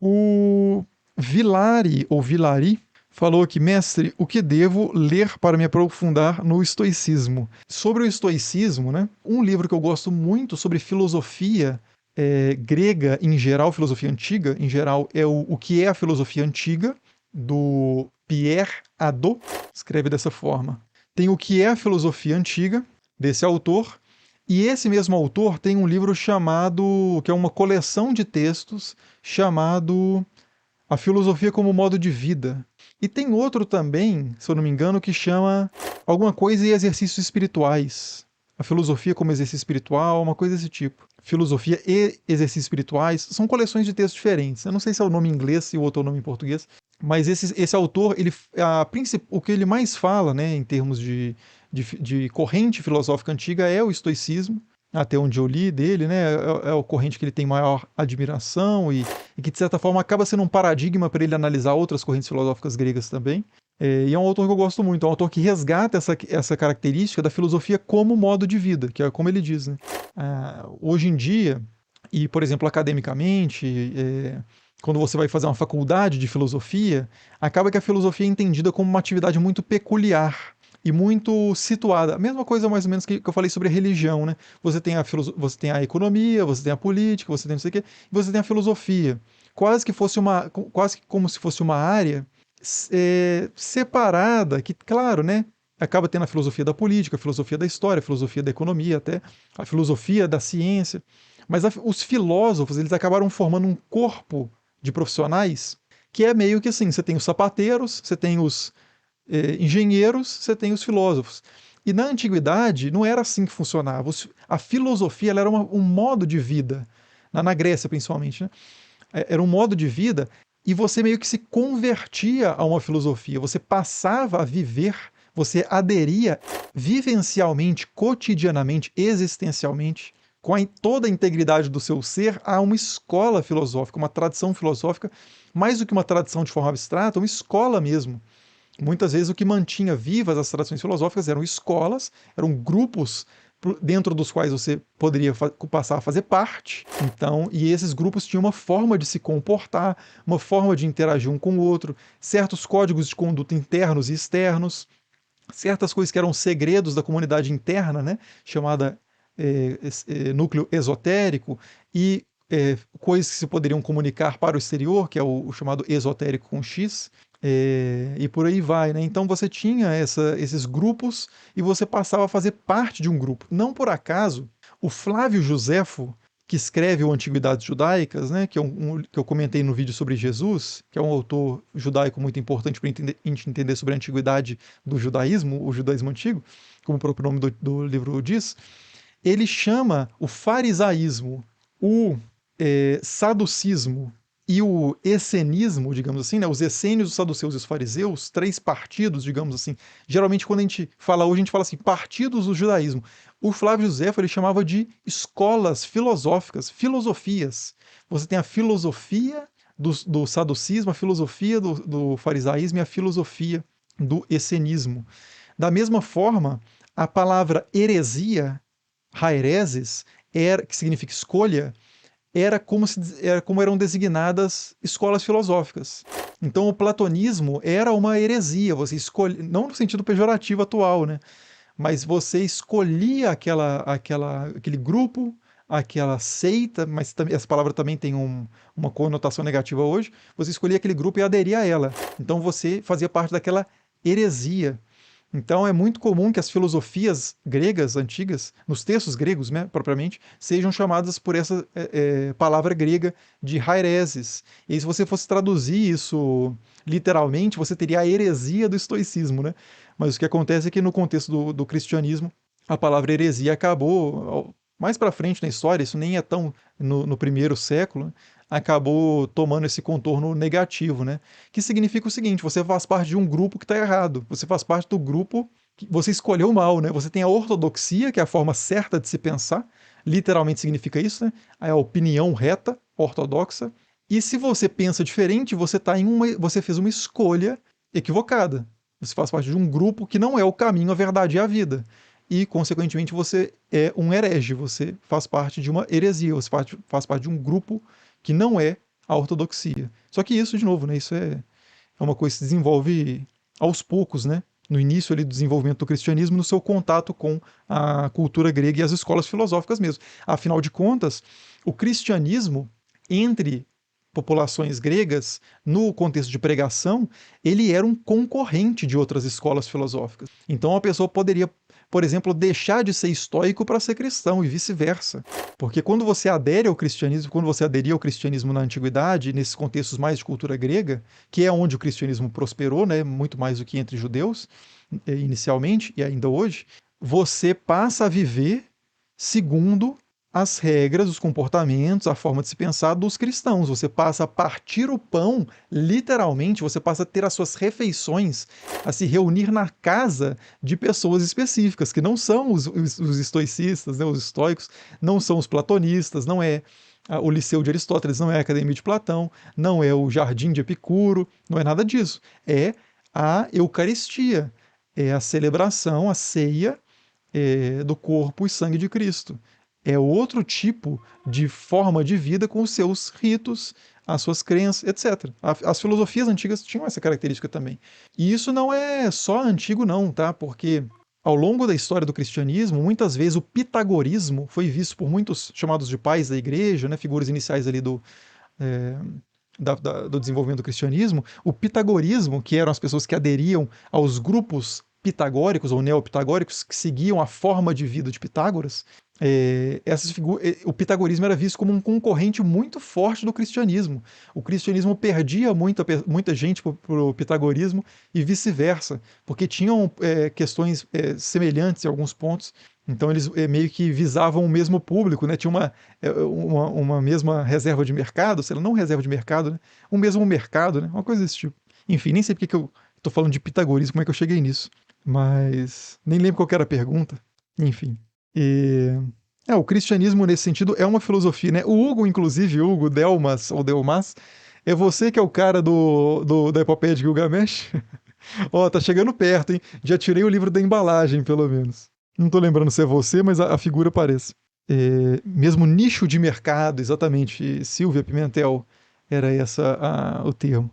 O Villari, ou Villari, falou que, mestre, o que devo ler para me aprofundar no estoicismo? Sobre o estoicismo, né, um livro que eu gosto muito sobre filosofia grega em geral, filosofia antiga em geral, é o que é a filosofia antiga, do Pierre Hadot, escreve dessa forma. Tem o que é a filosofia antiga, desse autor, e esse mesmo autor tem um livro chamado, que é uma coleção de textos, chamado A Filosofia como Modo de Vida. E tem outro também, se eu não me engano, que chama alguma coisa e exercícios espirituais. A filosofia como exercício espiritual, uma coisa desse tipo. Filosofia e exercícios espirituais são coleções de textos diferentes. Eu não sei se é o nome em inglês e o outro é o nome em português, mas esse autor, o que ele mais fala, né, em termos de corrente filosófica antiga, é o estoicismo, até onde eu li dele, né, é o corrente que ele tem maior admiração e que, de certa forma, acaba sendo um paradigma para ele analisar outras correntes filosóficas gregas também. E é um autor que eu gosto muito, é um autor que resgata essa característica da filosofia como modo de vida, que é como ele diz, né? Hoje em dia, e, por exemplo, academicamente, quando você vai fazer uma faculdade de filosofia, acaba que a filosofia é entendida como uma atividade muito peculiar e muito situada. A mesma coisa, mais ou menos, que eu falei sobre a religião, né? Você tem a economia, você tem a política, você tem não sei o quê, e você tem a filosofia. Quase que como se fosse uma área separada, que, claro, né? Acaba tendo a filosofia da política, a filosofia da história, a filosofia da economia, até a filosofia da ciência. Mas os filósofos, eles acabaram formando um corpo de profissionais que é meio que assim: você tem os sapateiros, você tem os engenheiros, você tem os filósofos. E na antiguidade não era assim que funcionava. A filosofia ela era um modo de vida, na Grécia principalmente, né? Era um modo de vida e você meio que se convertia a uma filosofia, você passava a viver, você aderia vivencialmente, cotidianamente, existencialmente, com toda a integridade do seu ser, a uma escola filosófica, uma tradição filosófica, mais do que uma tradição de forma abstrata, uma escola mesmo. Muitas vezes o que mantinha vivas as tradições filosóficas eram escolas, eram grupos dentro dos quais você poderia passar a fazer parte. Então, e esses grupos tinham uma forma de se comportar, uma forma de interagir um com o outro, certos códigos de conduta internos e externos, certas coisas que eram segredos da comunidade interna, né, chamada núcleo esotérico, e coisas que se poderiam comunicar para o exterior, que é o chamado esotérico com X, e por aí vai, né? Então você tinha esses grupos e você passava a fazer parte de um grupo. Não por acaso, o Flávio Joséfo, que escreve o Antiguidades Judaicas, né, que eu comentei no vídeo sobre Jesus, que é um autor judaico muito importante para a gente entender sobre a antiguidade do judaísmo, o judaísmo antigo, como o próprio nome do livro diz, ele chama o farisaísmo, o saducismo e o essenismo, digamos assim, né, os essênios, os saduceus e os fariseus, três partidos, digamos assim. Geralmente, quando a gente fala hoje, a gente fala assim, partidos do judaísmo. O Flávio Josefo ele chamava de escolas filosóficas, filosofias. Você tem a filosofia do saducismo, a filosofia do farisaísmo e a filosofia do essenismo. Da mesma forma, a palavra heresia, haereses, que significa escolha, era como eram designadas escolas filosóficas. Então o platonismo era uma heresia, você escolhe, não no sentido pejorativo atual, né? Mas você escolhia aquele grupo, aquela seita, mas essa palavra também tem uma conotação negativa hoje, você escolhia aquele grupo e aderia a ela. Então você fazia parte daquela heresia. Então é muito comum que as filosofias gregas antigas, nos textos gregos, né, propriamente, sejam chamadas por essa palavra grega de haereses. E se você fosse traduzir isso literalmente, você teria a heresia do estoicismo, né? Mas o que acontece é que no contexto do cristianismo, a palavra heresia acabou, mais para frente na história, isso nem é tão no primeiro século, né, acabou tomando esse contorno negativo, né? Que significa o seguinte: você faz parte de um grupo que está errado, você faz parte do grupo que você escolheu mal, né? Você tem a ortodoxia, que é a forma certa de se pensar, literalmente significa isso, né? É a opinião reta, ortodoxa. E se você pensa diferente, você fez uma escolha equivocada. Você faz parte de um grupo que não é o caminho, a verdade e a vida. E, consequentemente, você é um herege, você faz parte de uma heresia, você faz parte de um grupo que não é a ortodoxia. Só que isso, de novo, né, isso é uma coisa que se desenvolve aos poucos, né? No início ali do desenvolvimento do cristianismo, no seu contato com a cultura grega e as escolas filosóficas mesmo. Afinal de contas, o cristianismo, entre populações gregas, no contexto de pregação, ele era um concorrente de outras escolas filosóficas. Então a pessoa poderia, por exemplo, deixar de ser estoico para ser cristão e vice-versa. Porque quando você adere ao cristianismo, quando você aderia ao cristianismo na antiguidade, nesses contextos mais de cultura grega, que é onde o cristianismo prosperou, né, muito mais do que entre judeus, inicialmente e ainda hoje, você passa a viver segundo as regras, os comportamentos, a forma de se pensar dos cristãos. Você passa a partir o pão, literalmente, você passa a ter as suas refeições, a se reunir na casa de pessoas específicas, que não são os estoicistas, né, os estoicos, não são os platonistas, não é o Liceu de Aristóteles, não é a Academia de Platão, não é o Jardim de Epicuro, não é nada disso. É a Eucaristia, é a celebração, a ceia do corpo e sangue de Cristo. É outro tipo de forma de vida com os seus ritos, as suas crenças, etc. As filosofias antigas tinham essa característica também. E isso não é só antigo, não, tá? Porque ao longo da história do cristianismo, muitas vezes o pitagorismo foi visto por muitos chamados de pais da igreja, né, figuras iniciais ali é, do desenvolvimento do cristianismo. O pitagorismo, que eram as pessoas que aderiam aos grupos pitagóricos ou neopitagóricos, que seguiam a forma de vida de Pitágoras, o pitagorismo era visto como um concorrente muito forte do cristianismo. O cristianismo perdia muita gente para o pitagorismo e vice-versa, porque tinham questões semelhantes em alguns pontos. Então eles meio que visavam o mesmo público, né? Tinha uma mesma reserva de mercado, sei lá, não reserva de mercado, né? Um mesmo mercado, né? Uma coisa desse tipo. Enfim, nem sei porque que eu estou falando de pitagorismo, como é que eu cheguei nisso. Mas nem lembro qual era a pergunta. Enfim. E... o cristianismo, nesse sentido, é uma filosofia, né? O Hugo, inclusive, Hugo Delmas, ou Delmas, é você que é o cara da epopeia de Gilgamesh? Ó, tá chegando perto, hein? Já tirei o livro da embalagem, pelo menos. Não tô lembrando se é você, mas a figura parece. Mesmo nicho de mercado, exatamente. Silvia Pimentel era essa o termo.